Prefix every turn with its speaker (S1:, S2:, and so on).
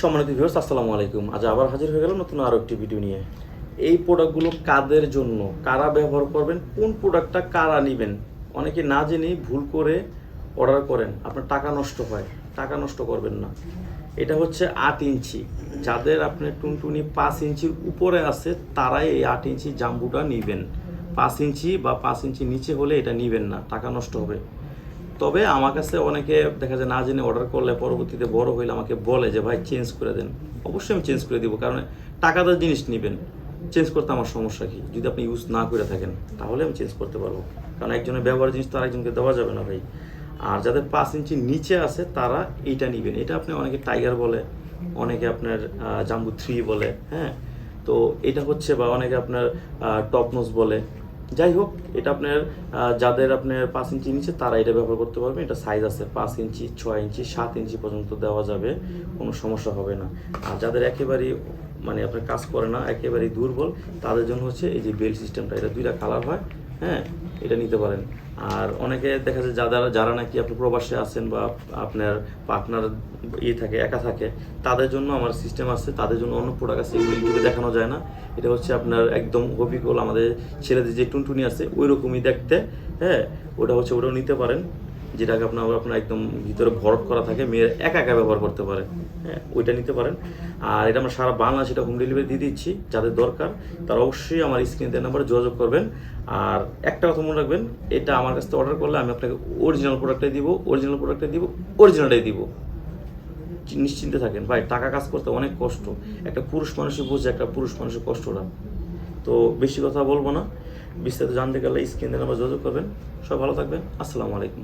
S1: সম্মানিত ভিউয়ার্স, আসসালামু আলাইকুম। আজ আবার হাজির হয়ে গেলাম নতুন আরও একটি ভিডিও নিয়ে। এই প্রোডাক্টগুলো কাদের জন্য, কারা ব্যবহার করবেন, কোন প্রোডাক্টটা কারা নেবেন, অনেকে না জেনেই ভুল করে অর্ডার করেন, আপনার টাকা নষ্ট হয়। টাকা নষ্ট করবেন না। এটা হচ্ছে 8 ইঞ্চি। যাদের আপনার টুনটুনি 5 ইঞ্চির উপরে আছে তারাই এই 8 ইঞ্চি জাম্বুটা নেবেন। 5 ইঞ্চি বা 5 ইঞ্চি নিচে হলে এটা নেবেন না, টাকা নষ্ট হবে। তবে আমার কাছে অনেকে দেখা যায় না জেনে অর্ডার করলে পরবর্তীতে বড় হইলে আমাকে বলে যে ভাই চেঞ্জ করে দেন। অবশ্যই আমি চেঞ্জ করে দিব, কারণ টাকাদার জিনিস নেবেন, চেঞ্জ করতে আমার সমস্যা কি? যদি আপনি ইউজ না করে থাকেন তাহলে আমি চেঞ্জ করতে পারবো, কারণ একজনের ব্যবহারের জিনিস তো আরেকজনকে দেওয়া যাবে না ভাই। আর যাদের 5 ইঞ্চি নিচে আছে তারা এইটা নেবেন। এটা আপনি অনেকে টাইগার বলে, অনেকে আপনার জাম্বু 3 বলে, হ্যাঁ। তো এটা হচ্ছে, বা অনেকে আপনার টপনোস বলে। যাই হোক, এটা আপনার যাদের আপনার 5 ইঞ্চি নিচে তারা এটা ব্যবহার করতে পারবেন। এটা সাইজ আছে 5 ইঞ্চি, 6 ইঞ্চি, 7 ইঞ্চি পর্যন্ত দেওয়া যাবে, কোনো সমস্যা হবে না। আর যাদের একেবারেই মানে আপনার কাজ করে না, একেবারেই দুর্বল, তাদের জন্য হচ্ছে এই যে বেল্ট সিস্টেমটা, এটা 2টা কালার হয়, হ্যাঁ, এটা নিতে পারেন। আর অনেকে দেখা যায় যারা নাকি আপনি প্রবাসে আছেন বা আপনার পার্টনার থাকে, একা থাকে, তাদের জন্য আমার সিস্টেম আছে, তাদের জন্য অন্য প্রোডাক্ট আছে, এগুলো ইউটিউবে দেখানো যায় না। এটা হচ্ছে আপনার একদম হবিকল, আমাদের ছেলেদের যে টুনটুনি আছে ওই রকমই দেখতে, হ্যাঁ। ওটাও নিতে পারেন, যেটাকে আপনার একদম ভিতরে ভরট করা থাকে, মেয়ের একা একা ব্যবহার করতে পারে, হ্যাঁ, ওইটা নিতে পারেন। আর এটা আমরা সারা বাংলাদেশে এটা হোম ডেলিভারি দিয়ে দিচ্ছি। যাদের দরকার তারা অবশ্যই আমার স্ক্রিনে দেওয়া নাম্বারে যোগাযোগ করবেন। আর একটা কথা মনে রাখবেন, এটা আমার কাছ থেকে অর্ডার করলে আমি আপনাকে অরিজিনাল প্রোডাক্টটাই দিব, অরিজিনালটাই দিব। নিশ্চিন্তে থাকেন ভাই, টাকা কাজ করতে অনেক কষ্ট। একটা পুরুষ মানুষই বোঝে একটা পুরুষ মানুষের কষ্টটা। তো বেশি কথা বলবো না, বিস্তারিত জানতে গেলে স্ক্রিনে নাম্বার যোগাযোগ করবেন। সব ভালো থাকবেন। আসসালামু আলাইকুম।